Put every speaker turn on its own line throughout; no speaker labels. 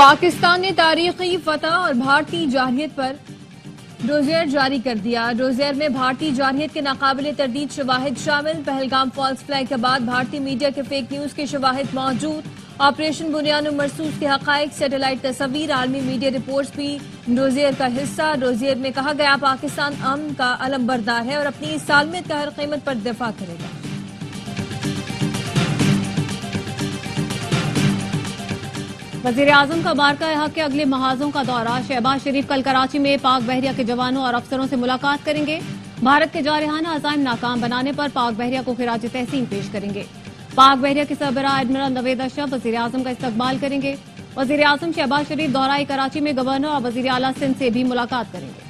پاکستان نے تاریخی فتح اور بھارتی جارحیت پر ڈوزیر جاری کر دیا۔ ڈوزیر میں بھارتی جارحیت کے ناقابل تردید شواہد شامل۔ پہلگام فالس فلیگ کے بعد بھارتی میڈیا کے فیک نیوز کے شواہد موجود۔ آپریشن بنیان و مرصوص کے حقائق، سیٹلائٹ تصاویر، عالمی میڈیا رپورٹس بھی ڈوزیر کا حصہ۔ ڈوزیر میں کہا گیا پاکستان امن کا علم بردار ہے اور اپنی سالمیت کا ہر قیمت پر دفاع کرے گا۔
وزیراعظم کا بارکہ حق کے اگلے محاذوں کا دورہ۔ شہباز شریف کل کراچی میں پاک بحریہ کے جوانوں اور افسروں سے ملاقات کریں گے۔ بھارت کے جارحانہ عزائم ناکام بنانے پر پاک بحریہ کو خراج تحسین پیش کریں گے۔ پاک بحریہ کے سربراہ ایڈمرل نوید اشرف وزیراعظم کا استقبال کریں گے۔ وزیراعظم شہباز شریف دورہ کراچی میں گورنر اور وزیر اعلیٰ سندھ سے بھی ملاقات کریں گے۔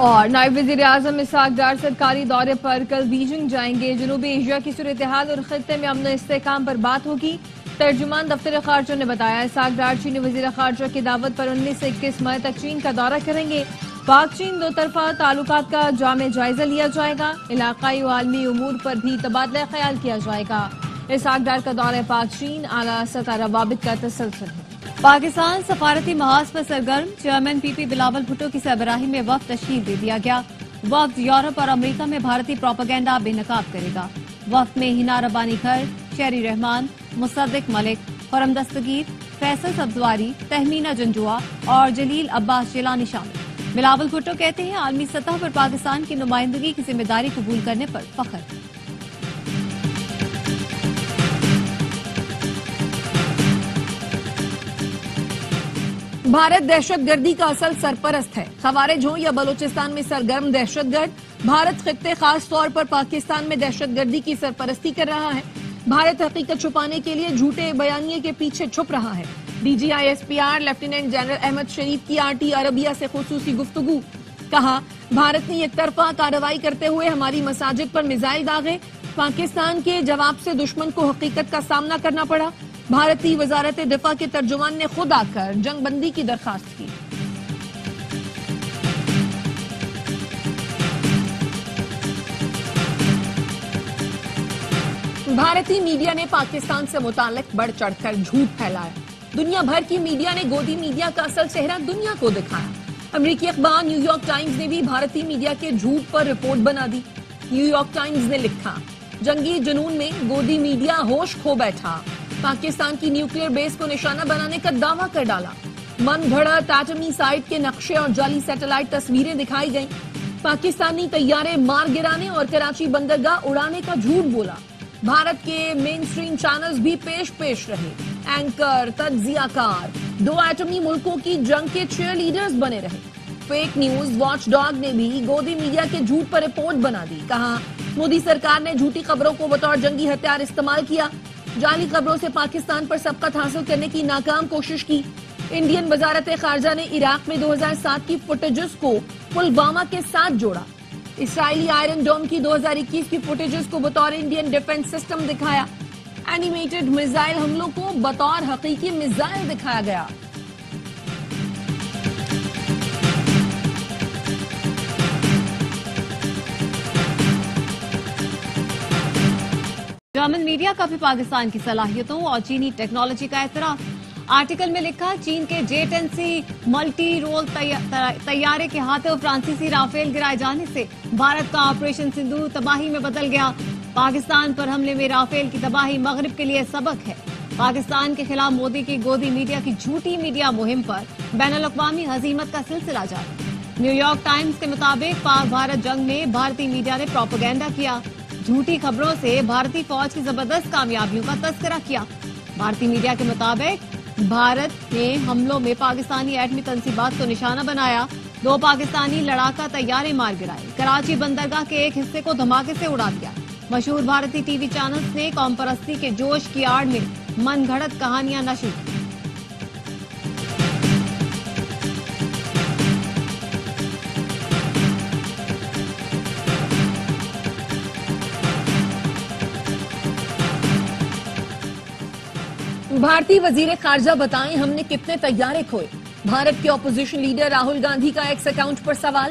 اور نائب وزیر اعظم اسحاق ڈار سرکاری دورے پر کل بیجنگ جائیں گے۔ جنوبی ایشیا کی صورتحال اور خطے میں امن و استحکام پر بات ہوگی۔ ترجمان دفتر خارجہ نے بتایا اسحاق ڈار چینی وزیر خارجہ کی دعوت پر 19 سے 21 مئی تک چین کا دورہ کریں گے۔ پاک چین دو طرفہ تعلقات کا جامع جائزہ لیا جائے گا۔ علاقائی و عالمی امور پر بھی تبادلہ خیال کیا جائے گا۔ اسحاق ڈار کا دورہ پاک چین اعلیٰ سطح روابط کا تسلسل ہے۔
پاکستان سفارتی محاذ پر سرگرم۔ چیئرمین پی پی بلاول بھٹو کی سربراہی میں وفد تشکیل دے دیا گیا۔ وفد یورپ اور امریکہ میں بھارتی پروپیگنڈا بے نقاب کرے گا۔ وفد میں ہنا ربانی گھر، شہری رحمان، مصدق ملک، خرم دستگیر، فیصل سبزواری، تہمینہ جنجوعہ اور جلیل عباس جیلانی شامل۔ بلاول بھٹو کہتے ہیں عالمی سطح پر پاکستان کی نمائندگی کی ذمہ داری قبول کرنے پر فخر ہے۔
بھارت دہشت گردی کا اصل سرپرست ہے۔ خوارج ہوں یا بلوچستان میں سرگرم دہشت گرد، بھارت خطے خاص طور پر پاکستان میں دہشت گردی کی سرپرستی کر رہا ہے۔ بھارت حقیقت چھپانے کے لیے جھوٹے بیانیے کے پیچھے چھپ رہا ہے۔ D G I S P R lieutenant general Ahmed Sharif کی آر ٹی عربیہ سے خصوصی گفتگو۔ کہا بھارت نے یک طرفہ کارروائی کرتے ہوئے ہماری مساجد پر میزائل داغے۔ پاکستان کے جواب سے دشمن کو حقیقت کا سامنا کرنا پڑا۔ بھارتی وزارت دفاع کے ترجمان نے خود آ کر جنگ بندی کی درخواست کی۔ بھارتی میڈیا نے پاکستان سے متعلق بڑھ چڑھ کر جھوٹ پھیلایا۔ دنیا بھر کی میڈیا نے گودی میڈیا کا اصل چہرہ دنیا کو دکھایا۔ امریکی اخبار نیو یارک ٹائمز نے بھی بھارتی میڈیا کے جھوٹ پر رپورٹ بنا دی۔ نیو یارک ٹائمز نے لکھا جنگی جنون میں گودی میڈیا ہوش کھو بیٹھا، پاکستان کی نیوکلیئر بیس کو نشانہ بنانے کا دعویٰ کر ڈالا۔ من گھڑت ایٹمی سائٹ کے نقشے اور جعلی سیٹلائٹ تصویریں دکھائی گئیں۔ پاکستانی طیارے مار گرانے اور کراچی بندرگاہ اڑانے کا جھوٹ بولا۔ بھارت کے مین سٹریم چینلز بھی پیش رہے۔ اینکر، تجزیہ کار، دو ایٹمی ملکوں کی جنگ کے چیئر لیڈرز بنے رہے۔ فیک نیوز واچ ڈاگ نے بھی گودی میڈیا کے جھوٹ پر رپورٹ بنا دی۔ کہا مودی سرکار نے جھوٹی خبروں کو بطور جنگی ہتھیار استعمال کیا۔ جعلی خبروں سے پاکستان پر سبقت حاصل کرنے کی ناکام کوشش کی۔ انڈین وزارت خارجہ نے عراق میں 2007 کی فوٹیجز کو پلوامہ کے ساتھ جوڑا۔ اسرائیلی آئرن ڈوم کی 2021 کی فوٹیجز کو بطور انڈین ڈیفنس سسٹم دکھایا۔ اینیمیٹڈ میزائل حملوں کو بطور حقیقی میزائل دکھایا گیا۔
جرمن میڈیا کا بھی پاکستان کی صلاحیتوں اور چینی ٹیکنالوجی کا اعتراف۔ آرٹیکل میں لکھا چین کے J-10C ملٹی رول طیارے کے ہاتھوں فرانسیسی رافیل گرائے جانے سے بھارت کا آپریشن سندھور تباہی میں بدل گیا۔ پاکستان پر حملے میں رافیل کی تباہی مغرب کے لیے سبق ہے۔ پاکستان کے خلاف مودی کی گودی میڈیا کی جھوٹی میڈیا مہم پر بین الاقوامی ہزیمت کا سلسلہ جاری۔ نیو یارک ٹائمز کے مطابق پاک بھارت جنگ میں بھارتی میڈیا نے پروپیگنڈا کیا، جھوٹی خبروں سے بھارتی فوج کی زبردست کامیابیوں کا تذکرہ کیا۔ بھارتی میڈیا کے مطابق بھارت نے حملوں میں پاکستانی ایٹمی تنصیبات کو نشانہ بنایا، 2 پاکستانی لڑاکا طیارے مار گرائے، کراچی بندرگاہ کے ایک حصے کو دھماکے سے اڑا دیا۔ مشہور بھارتی ٹی وی چینلز نے قوم پرستی کے جوش کی آڑ میں من گھڑت کہانیاں نشر کی۔
بھارتی وزیر خارجہ بتائیں ہم نے کتنے طیارے کھوئے۔ بھارت کے اپوزیشن لیڈر راہل گاندھی کا ایکس اکاؤنٹ پر سوال۔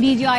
DGI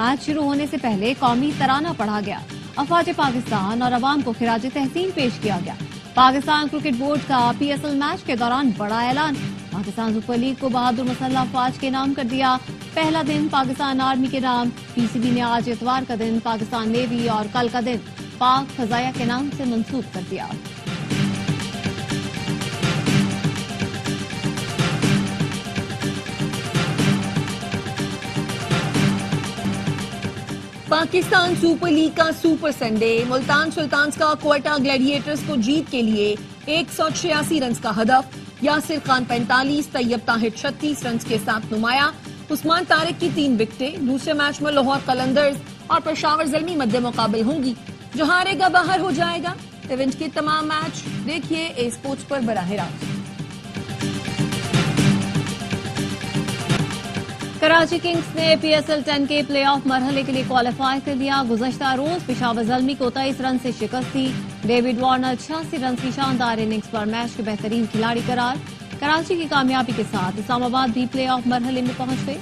میچ شروع ہونے سے پہلے قومی ترانہ پڑھا گیا. افواج پاکستان اور عوام کو خراج تحسین پیش کیا گیا. پاکستان کرکٹ بورڈ کا PSL میچ کے دوران بڑا اعلان. پاکستان سپر لیگ کو بہادر مسلح افواج کے نام کر دیا. پہلا دن پاکستان آرمی کے نام. PCB نے آج اتوار کا دن پاکستان نیوی اور کل کا دن پاک فضائیہ کے نام سے منسوخ کر دیا.
پاکستان سپر لیگ کا سپر سنڈے. ملتان سلطانز کا کوئٹہ گلیڈیٹرز کو جیت کے لیے 186 رنز کا ہدف. یاسر خان 45, طیب طاہر 36 رنز کے ساتھ نمایاں. عثمان طارق کی 3 وکٹیں. دوسرے میچ میں لاہور قلندرز اور پشاور زلمی مد مقابل ہوں گی. جو ہارے گا باہر ہو جائے گا. ایونٹ کے تمام میچ دیکھیے اے اسپورٹس پر براہ راست.
کراچی کنگز نے PSL 10 کے پلے آف مرحلے کے لیے کوالیفائی کر لیا. گزشتہ روز پشاور زلمی کو 23 رن سے شکست دی. ڈیوڈ وارنر 86 رنز کی شاندار اننگز پر میچ کے بہترین کھلاڑی قرار. کراچی کی کامیابی کے ساتھ اسلام آباد بھی پلے آف مرحلے میں پہنچ گئے.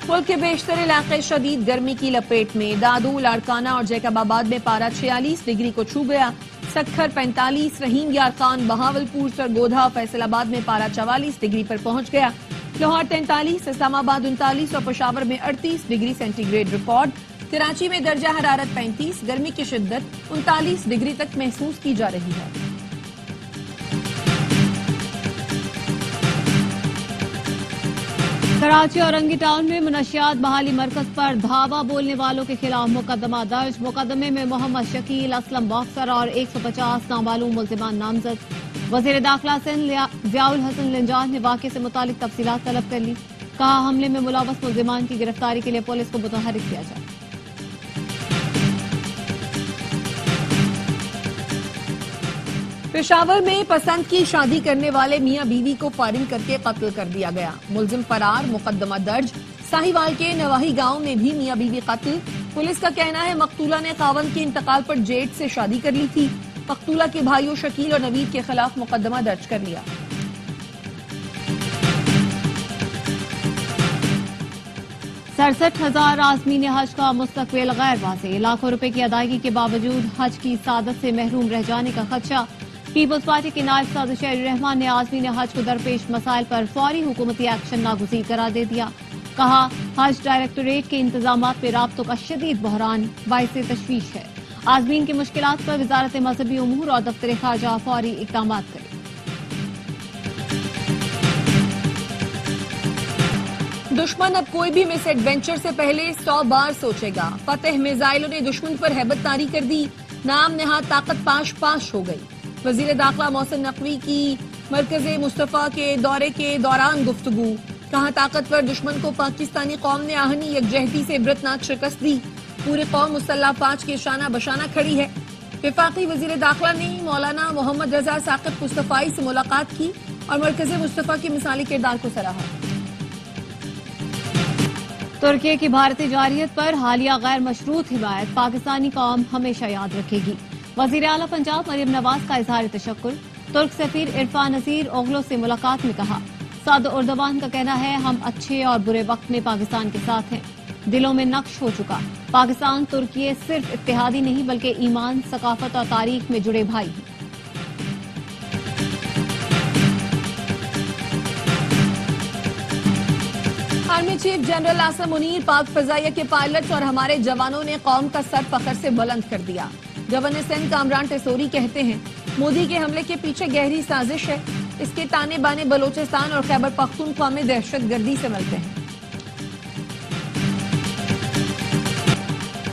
ملک کے بیشتر علاقے شدید گرمی کی لپیٹ میں. دادو، لاڑکانہ اور جیکب آباد میں پارہ 46 ڈگری کو چھو گیا. سکھر 45، رحیم یار خان، بہاولپور، سرگودھا، فیصل آباد میں پارہ 44 ڈگری پر پہنچ گیا. لاہور 43، اسلام آباد 39 اور پشاور میں 38 degree centigrade record. Karachi میں درجہ حرارت 35. گرمی کی شدت 39 ڈگری تک محسوس کی جا رہی ہے.
کراچی اور رنگی ٹاؤن میں منشیات بحالی مرکز پر دھاوا بولنے والوں کے خلاف مقدمہ درج. مقدمے میں محمد شکیل، اسلم باکسر اور 150 نامعلوم ملزمان نامزد. وزیر داخلہ سندھ ضیاء الحسن لنجان نے واقعے سے متعلق تفصیلات طلب کر لی. کہا حملے میں ملوث ملزمان کی گرفتاری کے لیے پولیس کو متحرک کیا جائے.
پشاور میں پسند کی شادی کرنے والے میاں بیوی کو فائرنگ کر کے قتل کر دیا گیا. ملزم فرار، مقدمہ درج. ساہیوال کے نواحی گاؤں میں بھی میاں بیوی قتل. پولیس کا کہنا ہے مقتولہ نے خاوند کے انتقال پر جیٹ سے شادی کر لی تھی. مقتولہ کے بھائیوں شکیل اور نوید کے خلاف مقدمہ درج کر لیا.
سڑسٹھ 67,000 عازمین حج کا مستقبل غیر واضح. لاکھوں روپے کی ادائیگی کے باوجود حج کی سعادت سے محروم رہ جانے کا خدشہ. پیپلز پارٹی کے نائب صدر شہری الرحمان نے عازمین حج کو درپیش مسائل پر فوری حکومتی ایکشن ناگزیر قرار دے دیا. کہا حج ڈائریکٹوریٹ کے انتظامات پہ رابطوں کا شدید بحران باعث تشویش ہے. عازمین کی مشکلات پر وزارت مذہبی امور اور دفتر خارجہ فوری اقدامات کرے.
دشمن اب کوئی بھی مس ایڈوینچر سے پہلے 100 بار سوچے گا. فتح میزائلوں نے دشمن پر ہیبت طاری کر دی. نام نہاد طاقت پاش ہو گئی. وزیر داخلہ محسن نقوی کی مرکز مصطفیٰ کے دورے کے دوران گفتگو. کہا طاقتور دشمن کو پاکستانی قوم نے آہنی یکجہتی سے عبرتناک شکست دی. پوری قوم مسلح افواج کے شانہ بشانہ کھڑی ہے. وفاقی وزیر داخلہ نے مولانا محمد رضا ثاقب مصطفائی سے ملاقات کی اور مرکز مصطفیٰ کے مثالی کردار کو سراہا.
ترکی کی بھارتی جارحیت پر حالیہ غیر مشروط حمایت پاکستانی قوم ہمیشہ یاد رکھے گی. وزیر اعلیٰ پنجاب مریم نواز کا اظہار تشکر. ترک سفیر عرفان نذیر اوغلو سے ملاقات میں کہا صدر اردوان کا کہنا ہے ہم اچھے اور برے وقت میں پاکستان کے ساتھ ہیں. دلوں میں نقش ہو چکا. پاکستان ترکی صرف اتحادی نہیں بلکہ ایمان، ثقافت اور تاریخ میں جڑے بھائی ہیں.
Army chief general Asim Munir پاک فضائیہ کے پائلٹس اور ہمارے جوانوں نے قوم کا سر فخر سے بلند کر دیا. گورنر سندھ کامران ٹیسوری کہتے ہیں مودی کے حملے کے پیچھے گہری سازش ہے. اس کے تانے بانے بلوچستان اور خیبر پختونخوا میں دہشت گردی سے ملتے ہیں.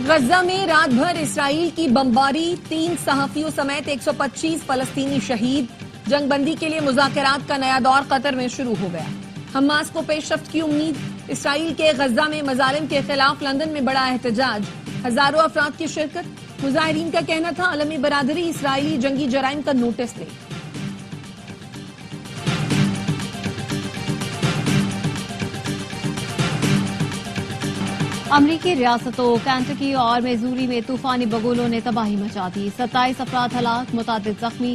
غزہ میں رات بھر اسرائیل کی بمباری. 3 صحافیوں سمیت 125 فلسطینی شہید. جنگ بندی کے لیے مذاکرات کا نیا دور قطر میں شروع ہو گیا. حماس کو پیش رفت کی امید. اسرائیل کے غزہ میں مظالم کے خلاف لندن میں بڑا احتجاج. ہزاروں افراد کی شرکت. مظاہرین کا کہنا تھا عالمی برادری اسرائیلی جنگی جرائم کا نوٹس لے.
امریکی ریاستوں کینٹکی اور میزوری میں طوفانی بگولوں نے تباہی مچا دی. 27 افراد ہلاک، متعدد زخمی.